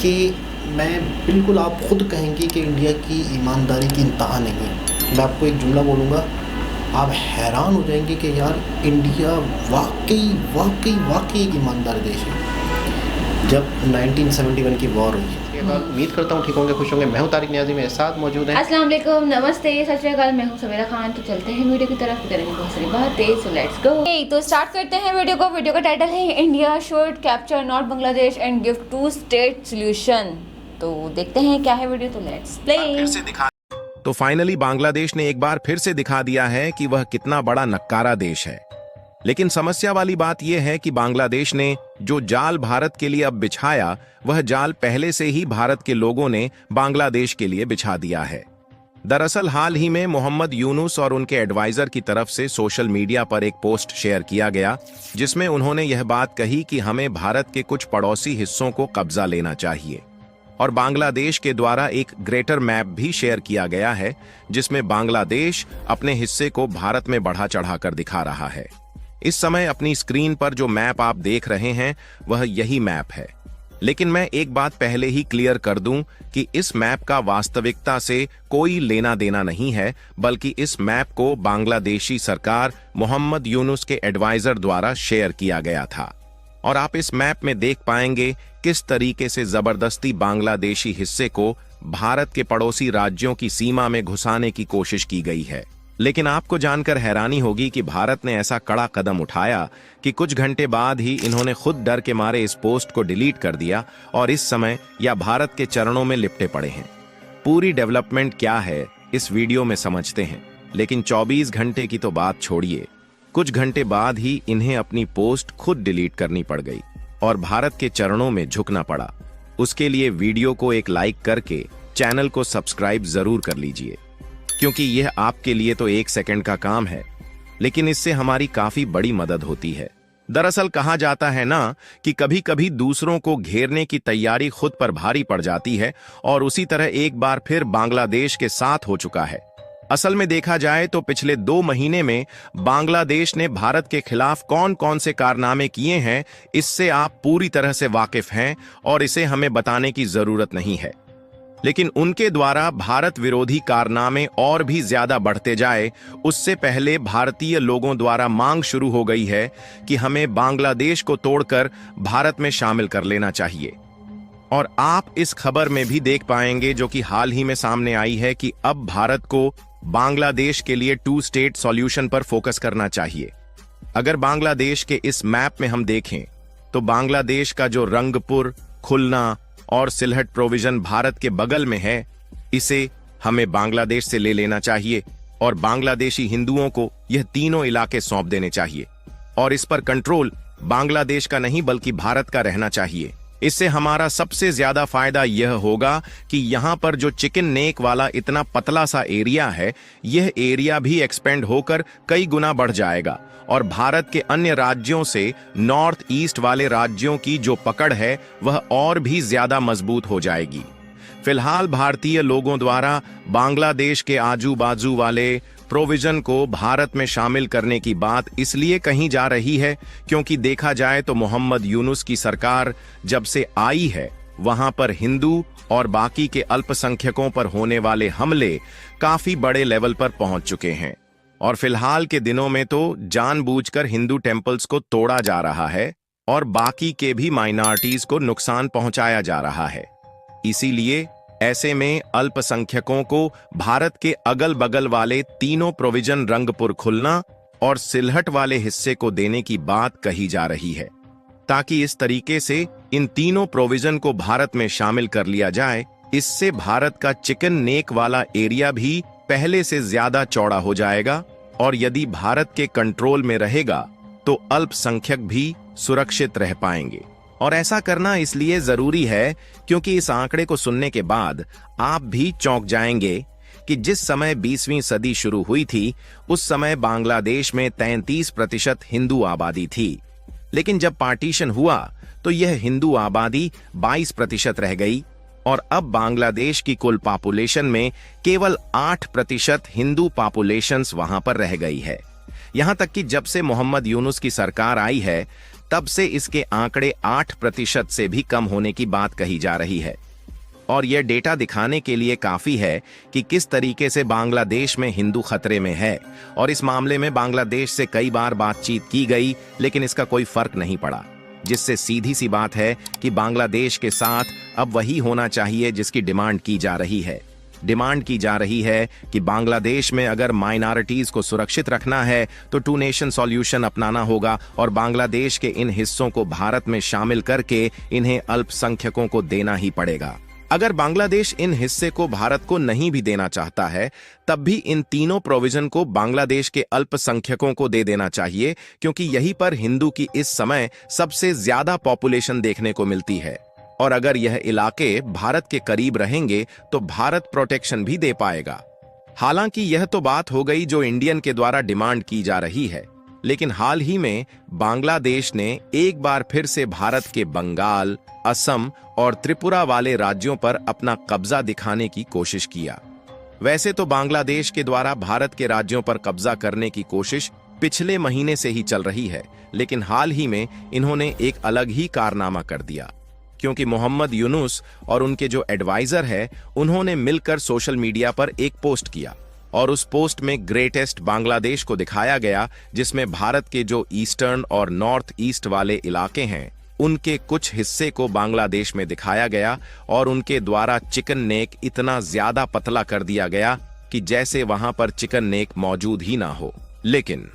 कि मैं बिल्कुल आप खुद कहेंगे कि इंडिया की ईमानदारी की इंतहा नहीं है। मैं आपको एक जुमला बोलूँगा, आप हैरान हो जाएंगे कि यार इंडिया वाकई वाकई वाकई एक ईमानदार देश है। जब 1971 की वॉर हुई, उम्मीद करता हूँ ठीक होंगे, खुश होंगे। मैं हूँ तारिक नियाज़ी, मेरे साथ मौजूद है। अस्सलाम वालेकुम, नमस्ते, सत श्री अकाल। मैं हूँ सवेरा खान। तो चलते हैं वीडियो की तरफ, करेंगे बहुत सारी बातें। So let's go. तो स्टार्ट करते हैं वीडियो को। वीडियो का टाइटल है India should capture north Bangladesh and give two state solution. तो देखते हैं क्या है वीडियो, तो लेट्स प्ले। तो फाइनली बांग्लादेश ने एक बार फिर से दिखा दिया है कि वह कितना बड़ा नक्कारा देश है। लेकिन समस्या वाली बात यह है कि बांग्लादेश ने जो जाल भारत के लिए अब बिछाया, वह जाल पहले से ही भारत के लोगों ने बांग्लादेश के लिए बिछा दिया है। दरअसल हाल ही में मोहम्मद यूनुस और उनके एडवाइजर की तरफ से सोशल मीडिया पर एक पोस्ट शेयर किया गया, जिसमें उन्होंने यह बात कही कि हमें भारत के कुछ पड़ोसी हिस्सों को कब्जा लेना चाहिए। और बांग्लादेश के द्वारा एक ग्रेटर मैप भी शेयर किया गया है, जिसमें बांग्लादेश अपने हिस्से को भारत में बढ़ा चढ़ाकर दिखा रहा है। इस समय अपनी स्क्रीन पर जो मैप आप देख रहे हैं, वह यही मैप है। लेकिन मैं एक बात पहले ही क्लियर कर दूं कि इस मैप का वास्तविकता से कोई लेना देना नहीं है, बल्कि इस मैप को बांग्लादेशी सरकार मोहम्मद यूनुस के एडवाइजर द्वारा शेयर किया गया था। और आप इस मैप में देख पाएंगे किस तरीके से जबरदस्ती बांग्लादेशी हिस्से को भारत के पड़ोसी राज्यों की सीमा में घुसाने की कोशिश की गई है। लेकिन आपको जानकर हैरानी होगी कि भारत ने ऐसा कड़ा कदम उठाया कि कुछ घंटे बाद ही इन्होंने खुद डर के मारे इस पोस्ट को डिलीट कर दिया और इस समय यह भारत के चरणों में लिपटे पड़े हैं। पूरी डेवलपमेंट क्या है इस वीडियो में समझते हैं, लेकिन 24 घंटे की तो बात छोड़िए, कुछ घंटे बाद ही इन्हें अपनी पोस्ट खुद डिलीट करनी पड़ गई और भारत के चरणों में झुकना पड़ा। उसके लिए वीडियो को एक लाइक करके चैनल को सब्सक्राइब जरूर कर लीजिए, क्योंकि यह आपके लिए तो 1 सेकंड का काम है, लेकिन इससे हमारी काफी बड़ी मदद होती है। दरअसल कहा जाता है ना कि कभी कभी दूसरों को घेरने की तैयारी खुद पर भारी पड़ जाती है, और उसी तरह एक बार फिर बांग्लादेश के साथ हो चुका है। असल में देखा जाए तो पिछले 2 महीने में बांग्लादेश ने भारत के खिलाफ कौन कौन से कारनामे किए हैं, इससे आप पूरी तरह से वाकिफ हैं और इसे हमें बताने की जरूरत नहीं है। लेकिन उनके द्वारा भारत विरोधी कारनामे और भी ज्यादा बढ़ते जाए, उससे पहले भारतीय लोगों द्वारा मांग शुरू हो गई है कि हमें बांग्लादेश को तोड़कर भारत में शामिल कर लेना चाहिए। और आप इस खबर में भी देख पाएंगे, जो कि हाल ही में सामने आई है, कि अब भारत को बांग्लादेश के लिए 2 स्टेट सॉल्यूशन पर फोकस करना चाहिए। अगर बांग्लादेश के इस मैप में हम देखें तो बांग्लादेश का जो रंगपुर, खुलना और सिलहट प्रोविजन भारत के बगल में है, इसे हमें बांग्लादेश से ले लेना चाहिए और बांग्लादेशी हिंदुओं को यह तीनों इलाके सौंप देने चाहिए। और इस पर कंट्रोल बांग्लादेश का नहीं बल्कि भारत का रहना चाहिए। इससे हमारा सबसे ज्यादा फायदा यह होगा कि यहाँ पर जो चिकन नेक वाला इतना पतला सा एरिया है, यह एरिया भी एक्सपेंड होकर कई गुना बढ़ जाएगा और भारत के अन्य राज्यों से नॉर्थ ईस्ट वाले राज्यों की जो पकड़ है, वह और भी ज्यादा मजबूत हो जाएगी। फिलहाल भारतीय लोगों द्वारा बांग्लादेश के आजू बाजू वाले प्रोविजन को भारत में शामिल करने की बात इसलिए कही जा रही है क्योंकि देखा जाए तो मोहम्मद यूनुस की सरकार जब से आई है, वहां पर हिंदू और बाकी के अल्पसंख्यकों पर होने वाले हमले काफी बड़े लेवल पर पहुंच चुके हैं। और फिलहाल के दिनों में तो जानबूझकर हिंदू टेम्पल्स को तोड़ा जा रहा है और बाकी के भी माइनॉरिटीज को नुकसान पहुंचाया जा रहा है। इसीलिए ऐसे में अल्पसंख्यकों को भारत के अगल बगल वाले तीनों प्रोविजन रंगपुर, खुलना और सिलहट वाले हिस्से को देने की बात कही जा रही है, ताकि इस तरीके से इन तीनों प्रोविजन को भारत में शामिल कर लिया जाए। इससे भारत का चिकन नेक वाला एरिया भी पहले से ज्यादा चौड़ा हो जाएगा और यदि भारत के कंट्रोल में रहेगा तो अल्पसंख्यक भी सुरक्षित रह पाएंगे। और ऐसा करना इसलिए जरूरी है क्योंकि इस आंकड़े को सुनने के बाद आप भी चौंक जाएंगे कि जिस समय 20वीं सदी शुरू हुई थी, उस समय बांग्लादेश में 33% हिंदू आबादी थी, लेकिन जब पार्टीशन हुआ तो यह हिंदू आबादी 22% रह गई और अब बांग्लादेश की कुल पॉपुलेशन में केवल 8% हिंदू पॉपुलेशंस वहां पर रह गई है। यहां तक कि जब से मोहम्मद यूनुस की सरकार आई है, तब से इसके आंकड़े 8% से भी कम होने की बात कही जा रही है। और यह डेटा दिखाने के लिए काफी है कि किस तरीके से बांग्लादेश में हिंदू खतरे में है। और इस मामले में बांग्लादेश से कई बार बातचीत की गई, लेकिन इसका कोई फर्क नहीं पड़ा, जिससे सीधी सी बात है कि बांग्लादेश के साथ अब वही होना चाहिए जिसकी डिमांड की जा रही है। डिमांड की जा रही है कि बांग्लादेश में अगर माइनॉरिटीज को सुरक्षित रखना है तो 2 नेशन सॉल्यूशन अपनाना होगा और बांग्लादेश के इन हिस्सों को भारत में शामिल करके इन्हें अल्पसंख्यकों को देना ही पड़ेगा। अगर बांग्लादेश इन हिस्से को भारत को नहीं भी देना चाहता है, तब भी इन तीनों प्रोविजन को बांग्लादेश के अल्पसंख्यकों को दे देना चाहिए, क्योंकि यहीं पर हिंदू की इस समय सबसे ज्यादा पॉपुलेशन देखने को मिलती है। और अगर यह इलाके भारत के करीब रहेंगे तो भारत प्रोटेक्शन भी दे पाएगा। हालांकि यह तो बात हो गई जो इंडियन के द्वारा डिमांड की जा रही है, लेकिन हाल ही में बांग्लादेश ने एक बार फिर से भारत के बंगाल, असम और त्रिपुरा वाले राज्यों पर अपना कब्जा दिखाने की कोशिश किया। वैसे तो बांग्लादेश के द्वारा भारत के राज्यों पर कब्जा करने की कोशिश पिछले महीने से ही चल रही है, लेकिन हाल ही में इन्होंने एक अलग ही कारनामा कर दिया, क्योंकि मोहम्मद यूनुस और उनके जो एडवाइजर है उन्होंने मिलकर सोशल मीडिया पर एक पोस्ट किया और उस पोस्ट में ग्रेटेस्ट बांग्लादेश को दिखाया गया, जिसमें भारत के जो ईस्टर्न और नॉर्थ ईस्ट वाले इलाके हैं उनके कुछ हिस्से को बांग्लादेश में दिखाया गया और उनके द्वारा चिकन नेक इतना ज्यादा पतला कर दिया गया कि जैसे वहां पर चिकन नेक मौजूद ही ना हो। लेकिन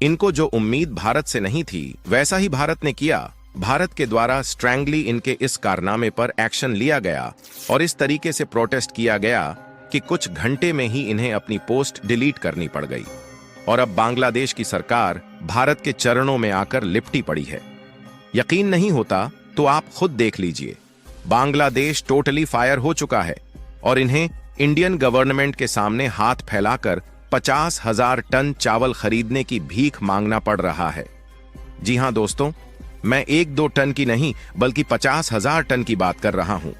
इनको जो उम्मीद भारत से नहीं थी वैसा ही भारत ने किया। भारत के द्वारा स्ट्रैंगली इनके इस कारनामे पर एक्शन लिया गया और इस तरीके से प्रोटेस्ट किया गया कि कुछ घंटे में ही इन्हें अपनी पोस्ट डिलीट करनी पड़ गई। और अब बांग्लादेश की सरकार भारत के चरणों में आकर लिपटी पड़ी है। यकीन नहीं होता तो आप खुद देख लीजिए, बांग्लादेश टोटली फायर हो चुका है और इन्हें इंडियन गवर्नमेंट के सामने हाथ फैलाकर 50,000 टन चावल खरीदने की भीख मांगना पड़ रहा है। जी हां दोस्तों, मैं 1-2 टन की नहीं बल्कि 50,000 टन की बात कर रहा हूं।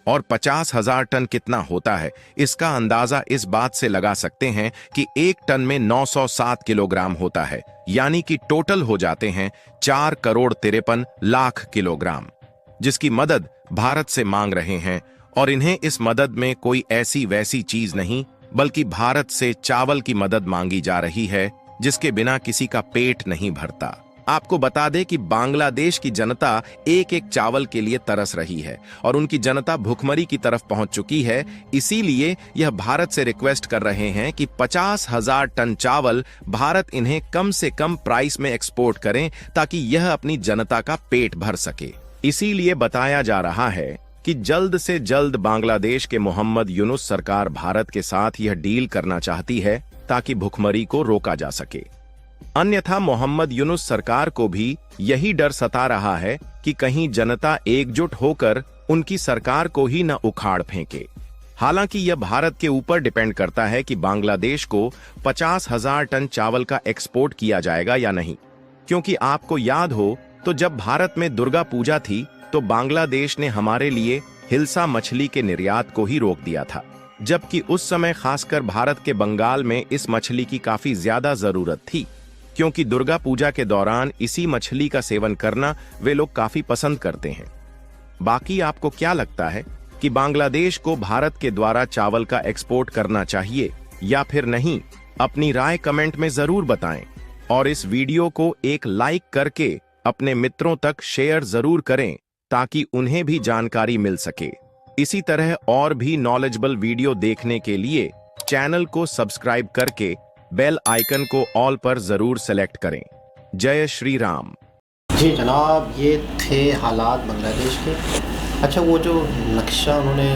और 50,000 टन कितना होता है इसका अंदाजा इस बात से लगा सकते हैं कि 1 टन में 907 किलोग्राम होता है, यानी कि टोटल हो जाते हैं 4,53,00,000 किलोग्राम, जिसकी मदद भारत से मांग रहे हैं। और इन्हें इस मदद में कोई ऐसी वैसी चीज नहीं बल्कि भारत से चावल की मदद मांगी जा रही है, जिसके बिना किसी का पेट नहीं भरता। आपको बता दें कि बांग्लादेश की जनता एक एक चावल के लिए तरस रही है और उनकी जनता भुखमरी की तरफ पहुंच चुकी है। इसीलिए यह भारत से रिक्वेस्ट कर रहे हैं कि 50,000 टन चावल भारत इन्हें कम से कम प्राइस में एक्सपोर्ट करें, ताकि यह अपनी जनता का पेट भर सके। इसीलिए बताया जा रहा है कि जल्द से जल्द बांग्लादेश के मोहम्मद यूनुस सरकार भारत के साथ यह डील करना चाहती है ताकि भुखमरी को रोका जा सके। अन्यथा मोहम्मद यूनुस सरकार को भी यही डर सता रहा है कि कहीं जनता एकजुट होकर उनकी सरकार को ही न उखाड़ फेंके। हालांकि यह भारत के ऊपर डिपेंड करता है कि बांग्लादेश को 50,000 टन चावल का एक्सपोर्ट किया जाएगा या नहीं, क्योंकि आपको याद हो तो जब भारत में दुर्गा पूजा थी तो बांग्लादेश ने हमारे लिए हिल्सा मछली के निर्यात को ही रोक दिया था, जबकि उस समय खासकर भारत के बंगाल में इस मछली की काफी ज्यादा जरूरत थी, क्योंकि दुर्गा पूजा के दौरान इसी मछली का सेवन करना वे लोग काफी पसंद करते हैं। बाकी आपको क्या लगता है कि बांग्लादेश को भारत के द्वारा चावल का एक्सपोर्ट करना चाहिए या फिर नहीं? अपनी राय कमेंट में जरूर बताएं और इस वीडियो को एक लाइक करके अपने मित्रों तक शेयर जरूर करें ताकि उन्हें भी जानकारी मिल सके। इसी तरह और भी नॉलेजेबल वीडियो देखने के लिए चैनल को सब्सक्राइब करके बेल आइकन को ऑल पर जरूर सेलेक्ट करें। जय श्री राम। जी जनाब, ये थे हालात बांग्लादेश के। अच्छा, वो जो नक्शा उन्होंने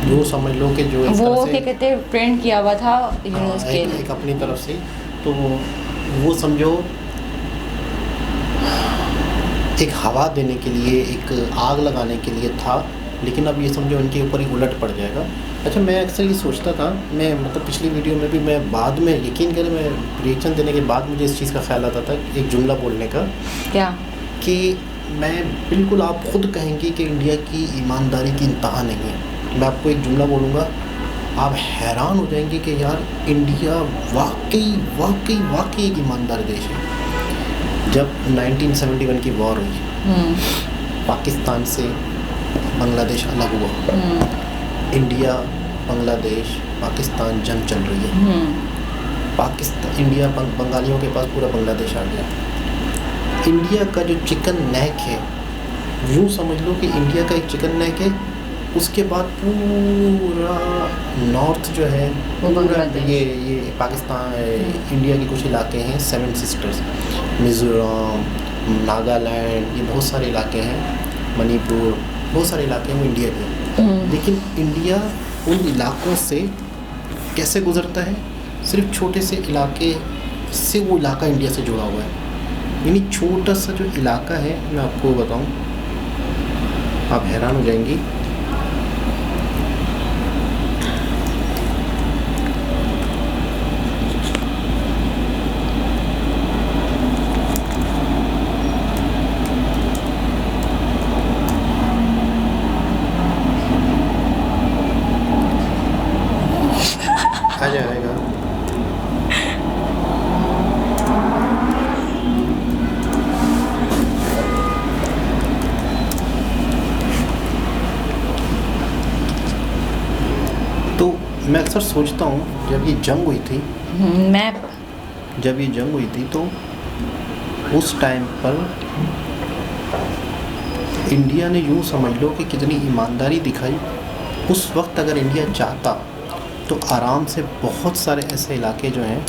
जो समझ लो कि जो वो क्या कहते हैं प्रिंट किया हुआ था यूनुस के एक अपनी तरफ से, तो वो समझो एक हवा देने के लिए, एक आग लगाने के लिए था, लेकिन अब ये समझो उनके ऊपर ही उलट पड़ जाएगा। अच्छा, मैं अक्सर ये सोचता था, मैं मतलब पिछली वीडियो में भी मैं बाद में यकीन करें मैं रिएक्शन देने के बाद मुझे इस चीज़ का ख्याल आता था एक जुमला बोलने का, क्या कि मैं बिल्कुल, आप खुद कहेंगे कि इंडिया की ईमानदारी की इंतहा नहीं है। मैं आपको एक जुमला बोलूँगा, आप हैरान हो जाएंगे कि यार इंडिया वाकई वाकई वाकई एक ईमानदार देश है। जब 1971 की वॉर हुई, पाकिस्तान से बांग्लादेश अलग हुआ, इंडिया बांग्लादेश पाकिस्तान जंग चल रही है, पाकिस्तान इंडिया बंगालियों के पास पूरा बांग्लादेश आ गया। इंडिया का जो चिकन नेक है, यूँ समझ लो कि इंडिया का एक चिकन नेक है, उसके बाद पूरा नॉर्थ जो है पूरा ये पाकिस्तान इंडिया के कुछ इलाके हैं, 7 सिस्टर्स, मिज़ोरम, नागालैंड, ये बहुत सारे इलाके हैं, मणिपुर, बहुत सारे इलाके हैं वो इंडिया के। लेकिन इंडिया उन इलाकों से कैसे गुजरता है? सिर्फ छोटे से इलाके से वो इलाका इंडिया से जुड़ा हुआ है। यानी छोटा सा जो इलाका है, मैं आपको बताऊं, आप हैरान हो जाएंगी। आ जाएगा। तो मैं अक्सर सोचता हूँ जब ये जंग हुई थी, जब ये जंग हुई थी तो उस टाइम पर इंडिया ने यूँ समझ लो कि कितनी ईमानदारी दिखाई। उस वक्त अगर इंडिया चाहता तो आराम से बहुत सारे ऐसे इलाके जो हैं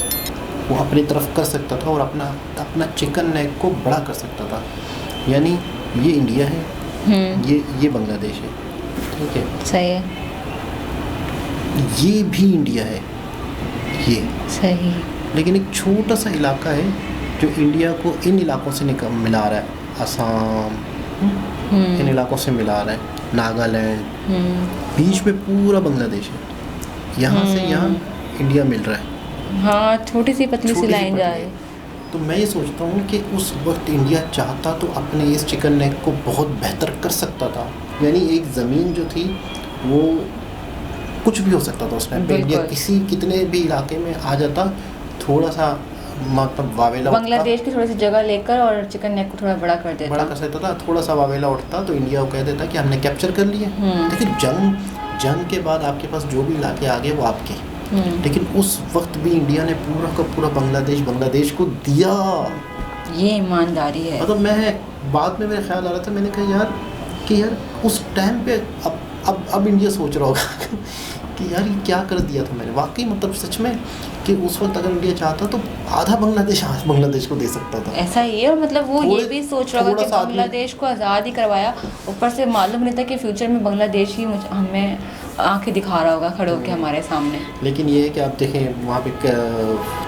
वो अपनी तरफ कर सकता था और अपना चिकन नेक को बड़ा कर सकता था। यानी ये इंडिया है, ये बांग्लादेश है, ठीक है, सही है, ये भी इंडिया है, ये सही। लेकिन एक छोटा सा इलाका है जो इंडिया को इन इलाकों से मिला रहा है, असम, इन इलाकों से मिला रहा है, नागालैंड, बीच में पूरा बांग्लादेश है, यहाँ से यहाँ इंडिया मिल रहा है। हाँ, छोटी सी पतली सी लाइन जा रही है। तो मैं ये सोचता हूँ कि उस वक्त इंडिया चाहता तो अपने इस चिकन नेक को बहुत बेहतर कर सकता था। यानी एक ज़मीन जो थी वो कुछ भी हो सकता था उस टाइम पे। इंडिया किसी कितने भी इलाके में आ जाता, थोड़ा सा मतलब वावेला बांग्लादेश की थोड़ी सी जगह लेकर और चिकन नेक को थोड़ा बड़ा कर देता, बड़ा कर सकता था, थोड़ा सा वावेला उठता तो इंडिया को कह देता कि हमने कैप्चर कर लिया। लेकिन जंग के बाद आपके पास जो भी इलाके आ गए वो आपके। लेकिन उस वक्त भी इंडिया ने पूरा का पूरा बांग्लादेश को दिया। ये ईमानदारी है। मतलब मैं बाद में मेरा ख्याल आ रहा था, मैंने कहा यार उस टाइम पे अब इंडिया सोच रहा होगा कि यार ये क्या कर दिया था मैंने। वाकई मतलब सच में कि उस वक्त अगर इंडिया चाहता तो आधा बांग्लादेश को दे सकता था। ऐसा ही है। और मतलब वो ये भी सोच रहा होगा कि बांग्लादेश को आज़ाद ही करवाया, ऊपर से मालूम नहीं था कि फ्यूचर में बांग्लादेश ही हमें आंखें दिखा रहा होगा खड़े होकर हमारे सामने। लेकिन ये है कि आप देखें वहाँ पे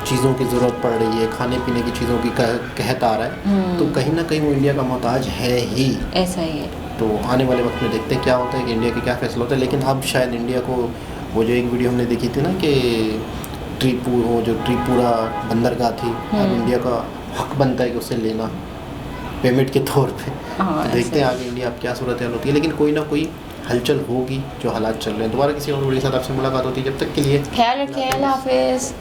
चीज़ों की ज़रूरत पड़ रही है, खाने पीने की चीज़ों की कहत आ रहा है, तो कहीं ना कहीं वो इंडिया का मोहताज है ही। ऐसा ही है। तो आने वाले वक्त में देखते हैं क्या होता है कि इंडिया के क्या फैसला होता है। लेकिन अब शायद इंडिया को वो जो एक वीडियो हमने देखी थी ना कि त्रिपुरा बंदरगाह थी, अब इंडिया का हक बनता है कि उसे लेना पेमेंट के तौर पे। तो देखते हैं आगे इंडिया अब क्या सूरत हाल होती है। लेकिन कोई ना कोई हलचल होगी जो हालात चल रहे हैं। दोबारा किसी और वीडियो के साथ आपसे मुलाकात होती है, जब तक के लिए ख्याल रखिए, अल्लाह हाफिज़।